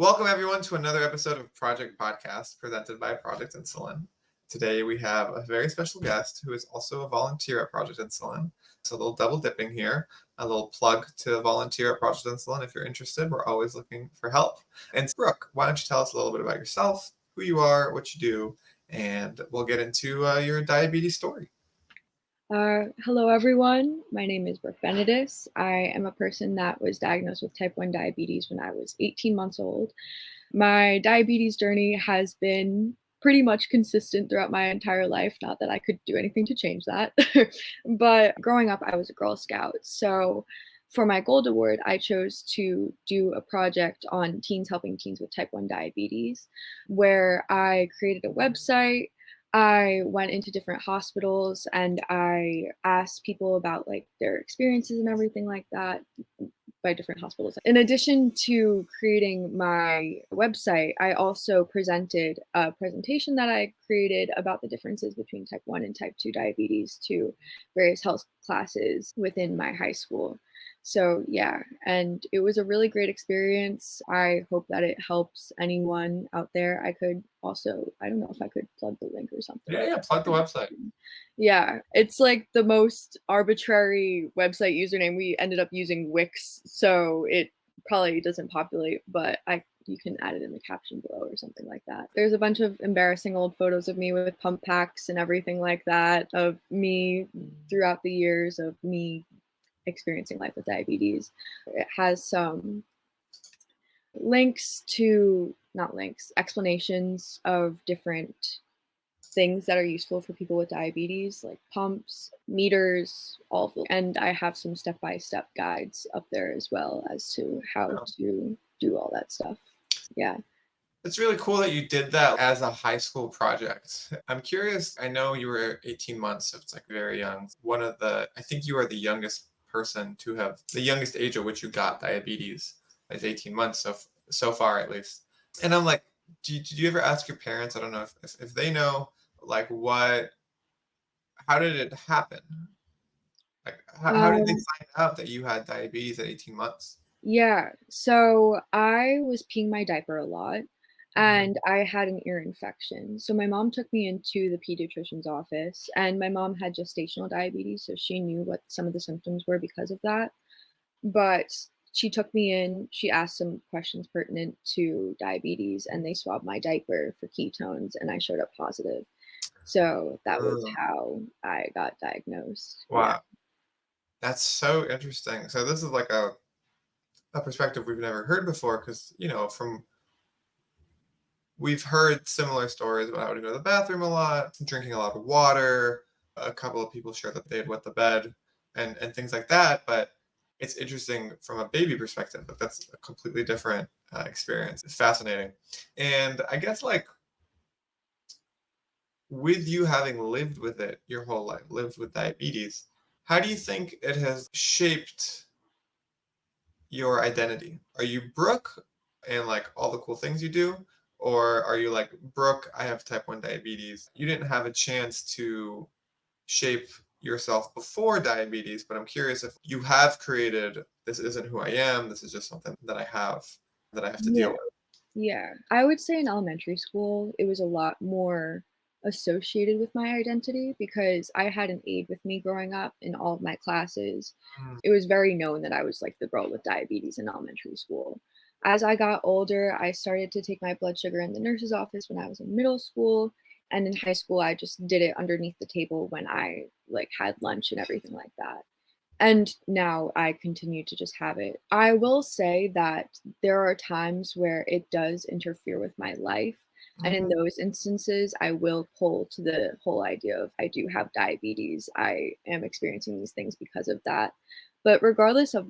Welcome everyone to another episode of Project Podcast presented by Project Insulin. Today we have a very special guest who is also a volunteer at Project Insulin. So a little double dipping here, a little plug to volunteer at Project Insulin. If you're interested, we're always looking for help. And Brooke, why don't you tell us a little bit about yourself, who you are, what you do, and we'll get into your diabetes story. Hello, everyone. My name is Brooke Benedis. I am a person that was diagnosed with type 1 diabetes when I was 18 months old. My diabetes journey has been pretty much consistent throughout my entire life. Not that I could do anything to change that. But growing up, I was a Girl Scout. So for my Gold Award, I chose to do a project on helping teens with type 1 diabetes, where I created a website. I went into different hospitals and I asked people about like their experiences and everything like that by different hospitals. In addition to creating my website, I also presented a presentation that I created about the differences between type 1 and type 2 diabetes to various health classes within my high school. So yeah, and it was a really great experience. I hope that it helps anyone out there. I could also, I don't know if I could plug the link or something. Yeah, plug the website. Yeah, it's like the most arbitrary website username. We ended up using Wix, so it probably doesn't populate, but you can add it in the caption below or something like that. There's a bunch of embarrassing old photos of me with pump packs and everything like that, of me throughout the years of me experiencing life with diabetes. It has some explanations of different things that are useful for people with diabetes, like pumps, meters, all of them. And I have some step-by-step guides up there as well as to how to do all that stuff. Yeah. It's really cool that you did that as a high school project. I'm curious, I know you were 18 months, so it's like very young. I think you are the youngest person to have, the youngest age at which you got diabetes is 18 months, so far at least. And I'm like, did you ever ask your parents, I don't know if they know, like how did it happen? Like, how did they find out that you had diabetes at 18 months? Yeah, so I was peeing my diaper a lot and I had an ear infection. So my mom took me into the pediatrician's office, and my mom had gestational diabetes, so she knew what some of the symptoms were because of that. But she took me in, she asked some questions pertinent to diabetes, and they swabbed my diaper for ketones, and I showed up positive. So that was how I got diagnosed. Wow. Yeah. That's so interesting. So this is like a perspective we've never heard before, because we've heard similar stories about having to go to the bathroom a lot, drinking a lot of water. A couple of people share that they had wet the bed and things like that. But it's interesting from a baby perspective. But that's a completely different experience. It's fascinating. And I guess like with you having lived with it your whole life, lived with diabetes, how do you think it has shaped your identity? Are you Brooke and like all the cool things you do? Or are you like, Brooke, I have type 1 diabetes? You didn't have a chance to shape yourself before diabetes, but I'm curious if you have created, this isn't who I am, this is just something that I have to deal with. Yeah, I would say in elementary school, it was a lot more associated with my identity because I had an aide with me growing up in all of my classes. It was very known that I was like the girl with diabetes in elementary school. As I got older, I started to take my blood sugar in the nurse's office when I was in middle school. And in high school, I just did it underneath the table when I like had lunch and everything like that. And now I continue to just have it. I will say that there are times where it does interfere with my life. And in those instances, I will pull to the whole idea of I do have diabetes. I am experiencing these things because of that. But regardless of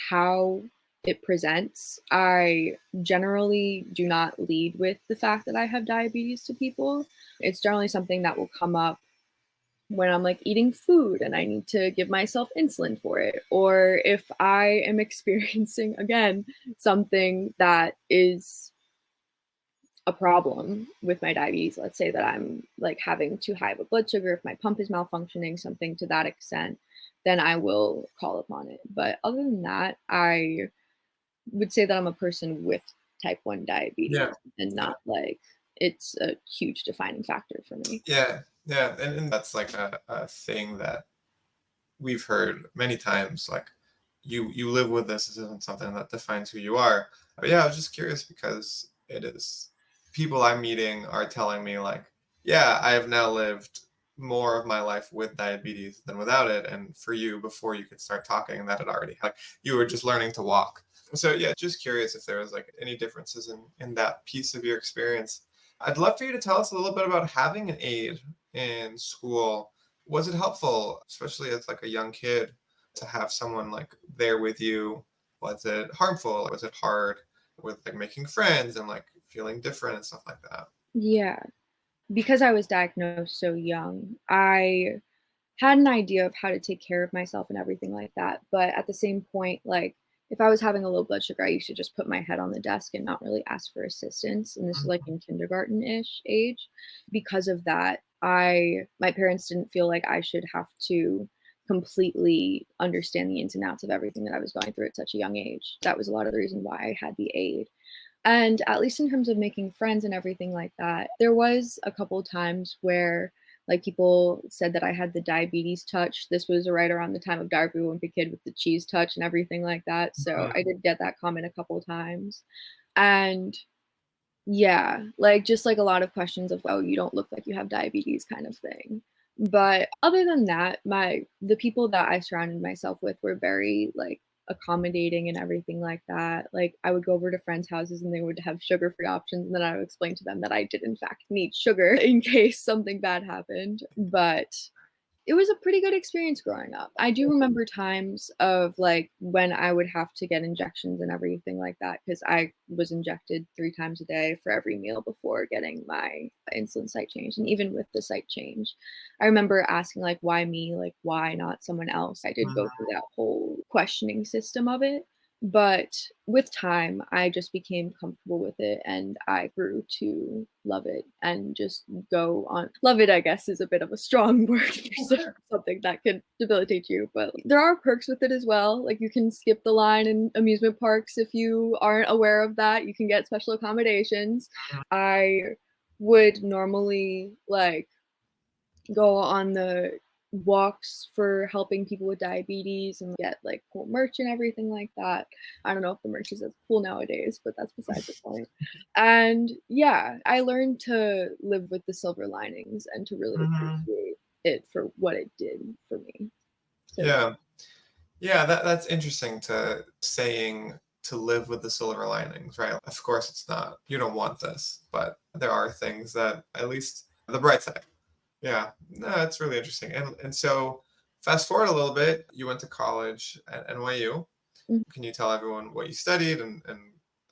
how it presents, I generally do not lead with the fact that I have diabetes to people. It's generally something that will come up when I'm like eating food and I need to give myself insulin for it, or if I am experiencing again something that is a problem with my diabetes, let's say that I'm like having too high of a blood sugar, if my pump is malfunctioning, something to that extent, then I will call upon it. But other than that, I would say that I'm a person with type 1 Yeah. diabetes and Yeah. not like it's a huge defining factor for me. Yeah. Yeah. And that's like a thing that we've heard many times. Like you live with this. This isn't something that defines who you are. But yeah, I was just curious because it is people I'm meeting are telling me like, yeah, I have now lived more of my life with diabetes than without it. And for you, before you could start talking, that had already like you were just learning to walk. So yeah, just curious if there was like any differences in that piece of your experience. I'd love for you to tell us a little bit about having an aide in school. Was it helpful, especially as like a young kid, to have someone like there with you? Was it harmful? Was it hard with like making friends and like feeling different and stuff like that? Yeah, because I was diagnosed so young, I had an idea of how to take care of myself and everything like that, but at the same point, like, if I was having a low blood sugar, I used to just put my head on the desk and not really ask for assistance, and this is, like, Mhm. in kindergarten-ish age. Because of that, I my parents didn't feel like I should have to completely understand the ins and outs of everything that I was going through at such a young age. That was a lot of the reason why I had the aid. And at least in terms of making friends and everything like that, there was a couple times where like people said that I had the diabetes touch. This was right around the time of Diary of a Wimpy Kid with the cheese touch and everything like that. So I did get that comment a couple times. And yeah, like, just, like, a lot of questions of, "Oh, you don't look like you have diabetes," kind of thing. But other than that, the people that I surrounded myself with were very, like, accommodating and everything like that. Like, I would go over to friends' houses and they would have sugar-free options, and then I would explain to them that I did in fact need sugar in case something bad happened. But it was a pretty good experience growing up. I do remember times of, like, when I would have to get injections and everything like that, because I was injected 3 times a day for every meal before getting my insulin site changed, and even with the site change, I remember asking, like, "Why me?" Like, "Why not someone else?" I did go through that whole questioning system of it, but with time, I just became comfortable with it and I grew to love it and just go on. Love it, I guess, is a bit of a strong word for something that could debilitate you, but there are perks with it as well. Like you can skip the line in amusement parks if you aren't aware of that. You can get special accommodations. I would normally like go on the walks for helping people with diabetes and get like cool merch and everything like that. I don't know if the merch is as cool nowadays, but that's besides the point. And yeah, I learned to live with the silver linings and to really Mhm. appreciate it for what it did for me. So yeah. Yeah. Yeah, that's interesting to saying to live with the silver linings, right? Of course, it's not, you don't want this, but there are things that at least the bright side. Yeah, no, it's really interesting. And so fast forward a little bit, you went to college at NYU. Mhm. Can you tell everyone what you studied and a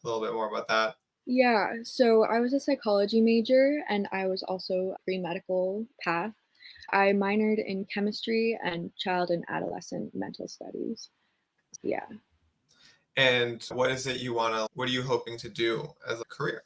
little bit more about that? Yeah, so I was a psychology major and I was also a free medical path. I minored in chemistry and child and adolescent mental studies. Yeah. And what is it you what are you hoping to do as a career?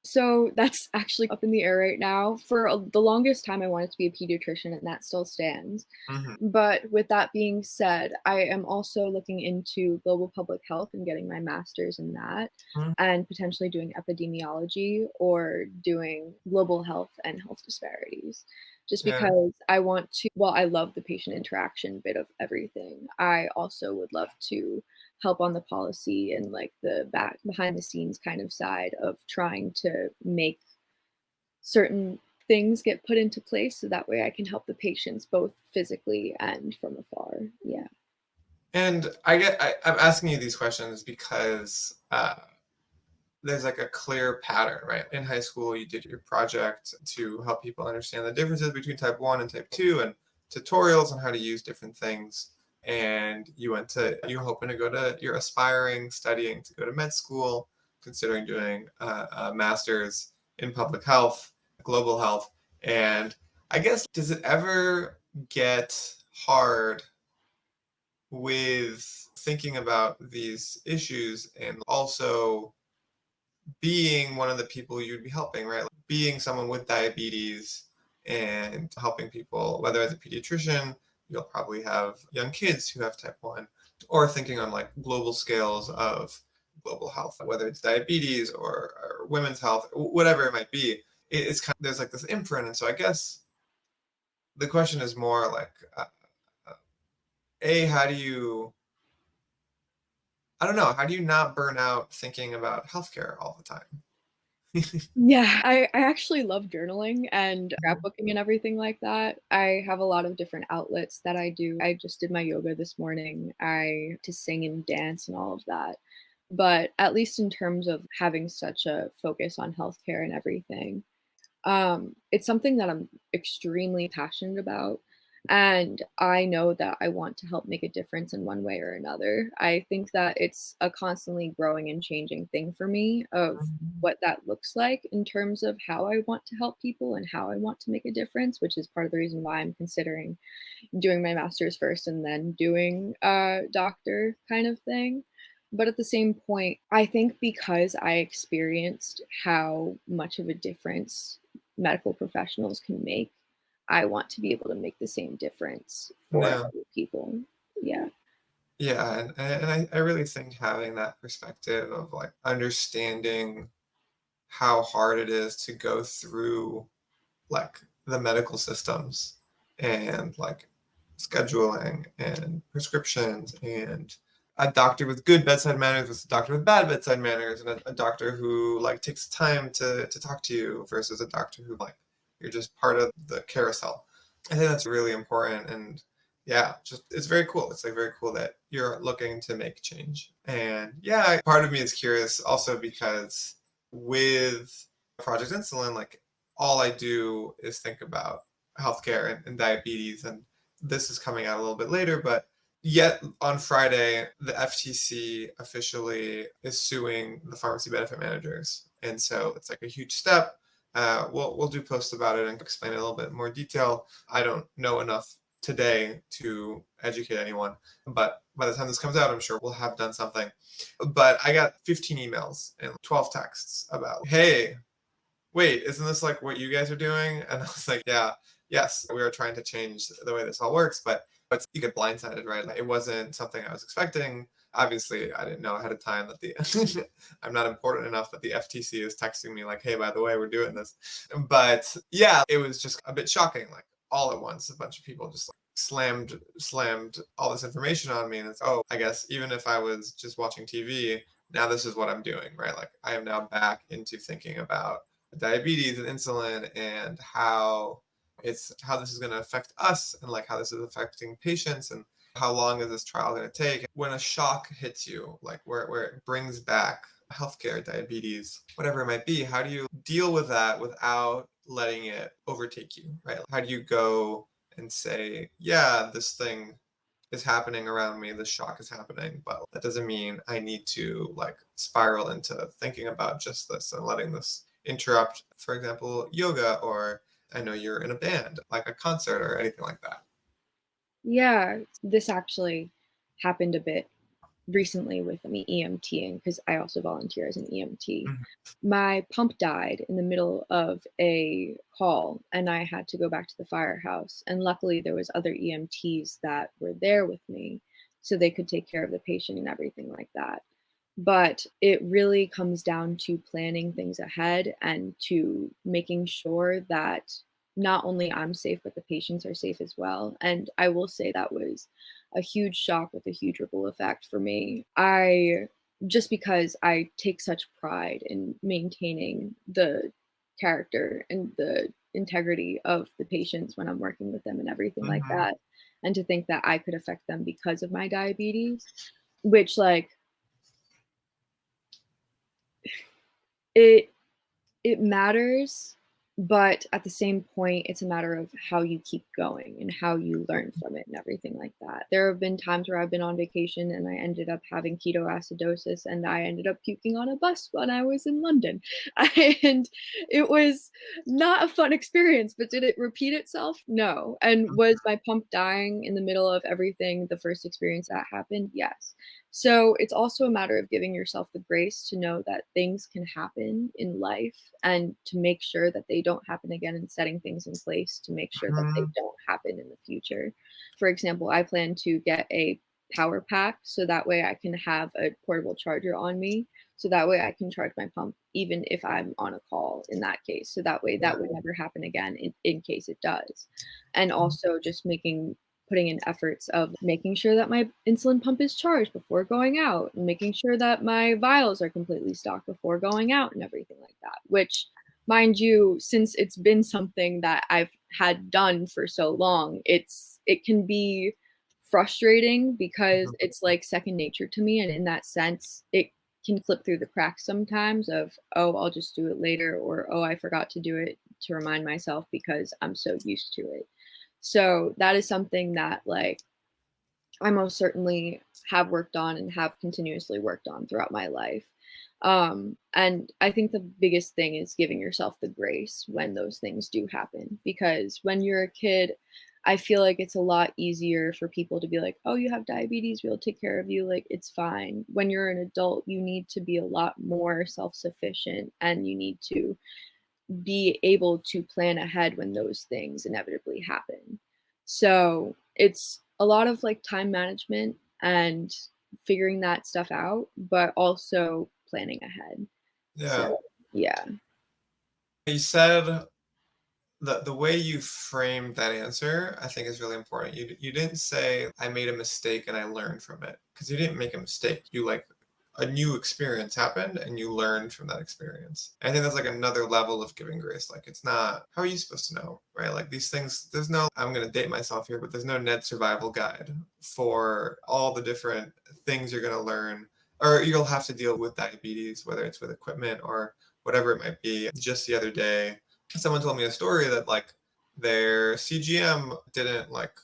So that's actually up in the air right now. For the longest time, I wanted to be a pediatrician, and that still stands. Hmm. But with that being said, I am also looking into global public health and getting my master's in that, and potentially doing epidemiology or doing global health and health disparities. Just Yeah. because I want to, well, I love the patient interaction bit of everything. I also would love to help on the policy and like the back behind the scenes kind of side of trying to make certain things get put into place so that way I can help the patients both physically and from afar. Yeah. And I'm asking you these questions because there's like a clear pattern, right? In high school, you did your project to help people understand the differences between type 1 and type 2 and tutorials on how to use different things. And you're hoping to go to, you're aspiring, studying to go to med school, considering doing a master's in public health, global health. And I guess, does it ever get hard with thinking about these issues and also being one of the people you'd be helping, right? Like being someone with diabetes and helping people, whether as a pediatrician, you'll probably have young kids who have type 1, or thinking on like global scales of global health, whether it's diabetes or women's health, whatever it might be. It's kind of, there's like this imprint. And so I guess the question is more like, uh, A, how do you, I don't know, how do you not burn out thinking about healthcare all the time? Yeah, I actually love journaling and scrapbooking and everything like that. I have a lot of different outlets that I do. I just did my yoga this morning. I to sing and dance and all of that. But at least in terms of having such a focus on healthcare and everything, it's something that I'm extremely passionate about, and I know that I want to help make a difference in one way or another. I think that it's a constantly growing and changing thing for me of what that looks like in terms of how I want to help people and how I want to make a difference, which is part of the reason why I'm considering doing my master's first and then doing a doctor kind of thing. But at the same point, I think because I experienced how much of a difference medical professionals can make, I want to be able to make the same difference for Yeah. other people. Yeah. Yeah, and I really think having that perspective of like understanding how hard it is to go through like the medical systems and like scheduling and prescriptions and a doctor with good bedside manners versus a doctor with bad bedside manners and a doctor who like takes time to talk to you versus a doctor who like you're just part of the carousel. I think that's really important and yeah, just it's very cool. It's like very cool that you're looking to make change. And yeah, part of me is curious also because with Project Insulin, like all I do is think about healthcare and diabetes. And this is coming out a little bit later, but yet on Friday, the FTC officially is suing the pharmacy benefit managers. And so it's like a huge step. We'll do posts about it and explain it a little bit more detail. I don't know enough today to educate anyone, but by the time this comes out, I'm sure we'll have done something. But I got 15 emails and 12 texts about, hey, wait, isn't this like what you guys are doing? And I was like, yeah, yes, we were trying to change the way this all works, but you get blindsided, right? Like, it wasn't something I was expecting. Obviously, I didn't know ahead of time that the I'm not important enough that the FTC is texting me like, hey, by the way, we're doing this. But yeah, it was just a bit shocking. Like all at once, a bunch of people just like slammed all this information on me, and it's I guess even if I was just watching TV, now this is what I'm doing, right? Like I am now back into thinking about diabetes and insulin and how this is going to affect us and like how this is affecting patients and how long is this trial going to take when a shock hits you like where it brings back healthcare diabetes whatever it might be. How do you deal with that without letting it overtake you, right? How do you go and say, yeah, this thing is happening around me, this shock is happening, but that doesn't mean I need to like spiral into thinking about just this and letting this interrupt, for example, yoga, or I know you're in a band, like a concert or anything like that. Yeah. This actually happened a bit recently with me EMTing because I also volunteer as an EMT. Mhm. My pump died in the middle of a call and I had to go back to the firehouse. And luckily there was other EMTs that were there with me so they could take care of the patient and everything like that. But it really comes down to planning things ahead and to making sure that not only I'm safe, but the patients are safe as well. And I will say that was a huge shock with a huge ripple effect for me. I just because I take such pride in maintaining the character and the integrity of the patients when I'm working with them and everything like Mhm. that. And to think that I could affect them because of my diabetes, which like it it matters, but at the same point, it's a matter of how you keep going and how you learn from it and everything like that. There have been times where I've been on vacation and I ended up having ketoacidosis and I ended up puking on a bus when I was in London. And it was not a fun experience, but did it repeat itself? No. And was my pump dying in the middle of everything the first experience that happened? Yes. So it's also a matter of giving yourself the grace to know that things can happen in life and to make sure that they don't happen again and setting things in place to make sure that they Mhm. don't happen in the future. For example, I plan to get a power pack so that way I can have a portable charger on me. So that way I can charge my pump even if I'm on a call in that case. So that way Yeah. that would never happen again in case it does. And Mhm. also just putting in efforts of making sure that my insulin pump is charged before going out and making sure that my vials are completely stocked before going out and everything like that. Which, mind you, since it's been something that I've had done for so long, it can be frustrating because Mhm. it's like second nature to me. And in that sense, it can slip through the cracks sometimes of, oh, I'll just do it later, or oh, I forgot to do it to remind myself because I'm so used to it. So that is something that like I most certainly have worked on and have continuously worked on throughout my life. And I think the biggest thing is giving yourself the grace when those things do happen. Because when you're a kid, I feel like it's a lot easier for people to be like, oh, you have diabetes, we'll take care of you. Like, it's fine. When you're an adult, you need to be a lot more self sufficient and you need to be able to plan ahead when those things inevitably happen. So it's a lot of like time management and figuring that stuff out, but also planning ahead. Yeah. So yeah. You said the way you framed that answer, I think is really important. You didn't say I made a mistake and I learned from it because you didn't make a mistake. You like a new experience happened and you learned from that experience. I think that's like another level of giving grace. Like it's not how are you supposed to know, right? Like these things, there's no I'm gonna date myself here, but there's no Ned survival guide for all the different things you're gonna learn or you'll have to deal with diabetes, whether it's with equipment or whatever it might be. Just the other day, someone told me a story that like their CGM didn't like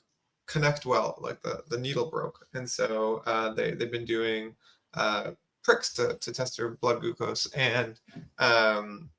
connect well, like the needle broke, and so they've been doing uh, pricks to test her blood glucose, and um,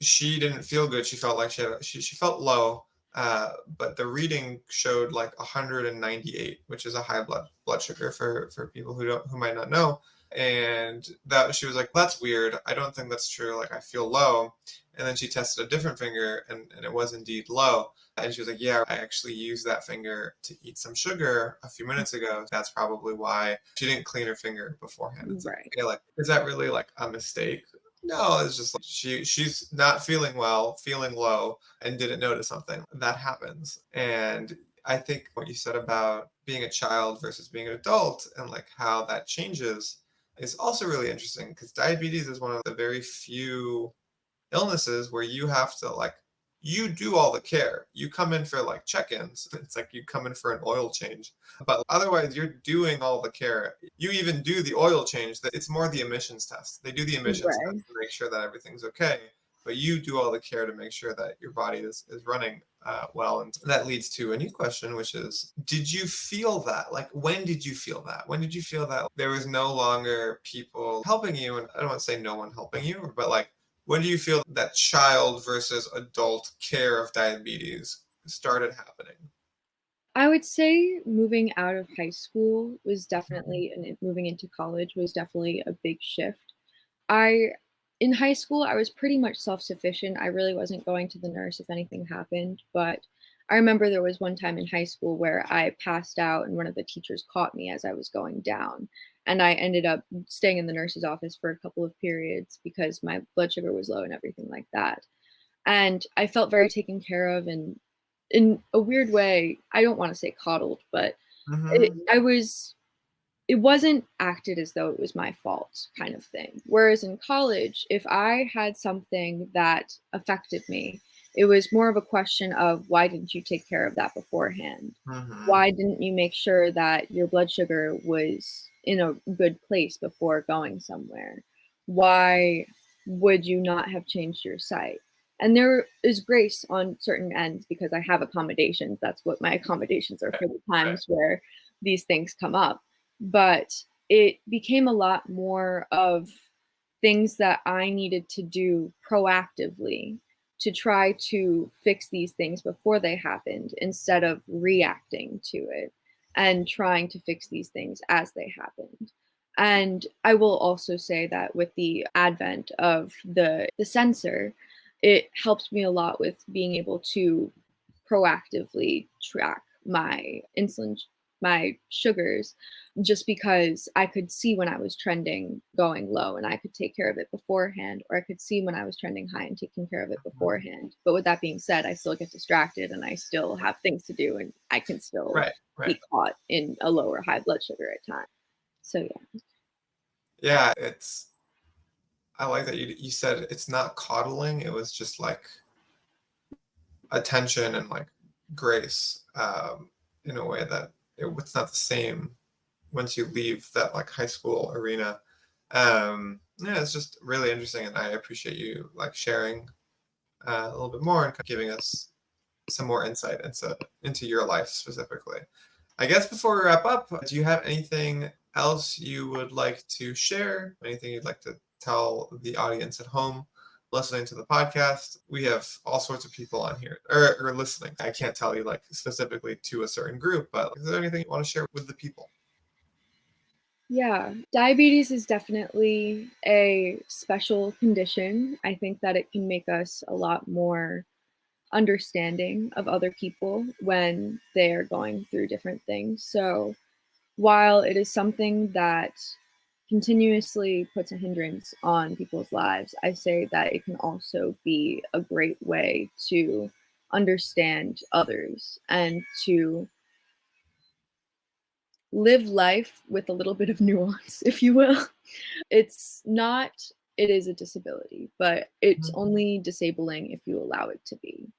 she didn't feel good. She felt like she felt low, but the reading showed like 198, which is a high blood sugar for people who might not know. And that she was like, that's weird. I don't think that's true. Like I feel low. And then she tested a different finger, and it was indeed low. And she was like, yeah, I actually used that finger to eat some sugar a few minutes ago. That's probably why she didn't clean her finger beforehand. It's like, Right. okay, like, is that really like a mistake? No, it's just like she's not feeling well, feeling low, and didn't notice something. That happens. And I think what you said about being a child versus being an adult and like how that changes is also really interesting because diabetes is one of the very few illnesses where you have to like you do all the care. You come in for like check-ins. It's like you come in for an oil change. But otherwise you're doing all the care. You even do the oil change. That it's more the emissions test. They do the emissions Right. test to make sure that everything's okay. But you do all the care to make sure that your body is running well. And that leads to a new question, which is, did you feel that? Like, when did you feel that? When did you feel that there was no longer people helping you? And I don't want to say no one helping you, but like, when do you feel that child versus adult care of diabetes started happening? I would say moving out of high school was Mhm. definitely, and moving into college was definitely a big shift. I In high school, I was pretty much self-sufficient. I really wasn't going to the nurse if anything happened, but I remember there was one time in high school where I passed out and one of the teachers caught me as I was going down, and I ended up staying in the nurse's office for a couple of periods because my blood sugar was low and everything like that. And I felt very taken care of and in a weird way, I don't want to say coddled, but Mhm. it wasn't acted as though it was my fault kind of thing. Whereas in college, if I had something that affected me, it was more of a question of why didn't you take care of that beforehand? Mhm. Why didn't you make sure that your blood sugar was in a good place before going somewhere? Why would you not have changed your site? And there is grace on certain ends because I have accommodations. That's what my accommodations are Right, for the right. times where these things come up. But it became a lot more of things that I needed to do proactively to try to fix these things before they happened instead of reacting to it and trying to fix these things as they happened. And I will also say that with the advent of the sensor, it helps me a lot with being able to proactively track my sugars just because I could see when I was trending going low and I could take care of it beforehand, or I could see when I was trending high and taking care of it beforehand. But with that being said, I still get distracted and I still have things to do and I can still Right, right. be caught in a low or high blood sugar at times. So yeah. Yeah, I like that you said it's not coddling. It was just like attention and like grace, in a way that it's not the same once you leave that like high school arena. Yeah, it's just really interesting, and I appreciate you like sharing a little bit more and kind of giving us some more insight into your life specifically. I guess before we wrap up, do you have anything else you would like to share? Anything you'd like to tell the audience at home listening to the podcast? We have all sorts of people on here or listening. I can't tell you like specifically to a certain group, but is there anything you want to share with the people? Yeah, diabetes is definitely a special condition. I think that it can make us a lot more understanding of other people when they're going through different things. So, while it is something that continuously puts a hindrance on people's lives, I say that it can also be a great way to understand others and to live life with a little bit of nuance, if you will. It's not, it is a disability, but it's only disabling if you allow it to be.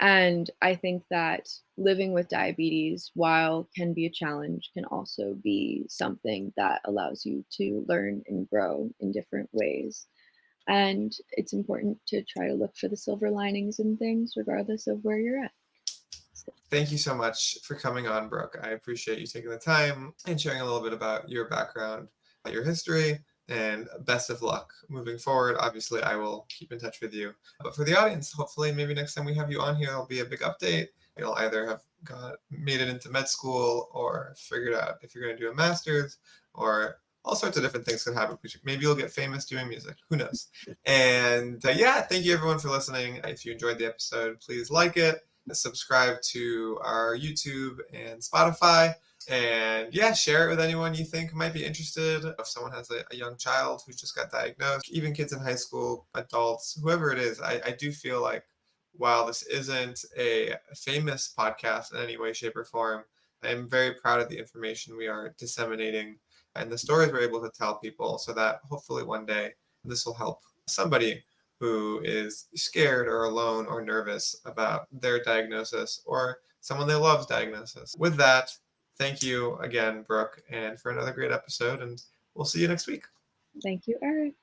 And I think that living with diabetes, while can be a challenge, can also be something that allows you to learn and grow in different ways. And it's important to try to look for the silver linings in things, regardless of where you're at. So, Thank you so much for coming on, Brooke. I appreciate you taking the time and sharing a little bit about your background, your history, and best of luck moving forward. Obviously, I will keep in touch with you. But for the audience, hopefully, maybe next time we have you on here, there'll be a big update. You'll either have made it into med school or figured out if you're going to do a master's, or all sorts of different things could happen. Maybe you'll get famous doing music. Who knows? And yeah, thank you everyone for listening. If you enjoyed the episode, please like it, subscribe to our YouTube and Spotify, and yeah, share it with anyone you think might be interested. If someone has a young child who just got diagnosed, even kids in high school, adults, whoever it is, I do feel like while this isn't a famous podcast in any way, shape, or form, I'm very proud of the information we are disseminating and the stories we're able to tell people so that hopefully one day this will help somebody who is scared or alone or nervous about their diagnosis or someone they love's diagnosis. With that, thank you again, Brooke, and for another great episode, and we'll see you next week. thank you, Eric.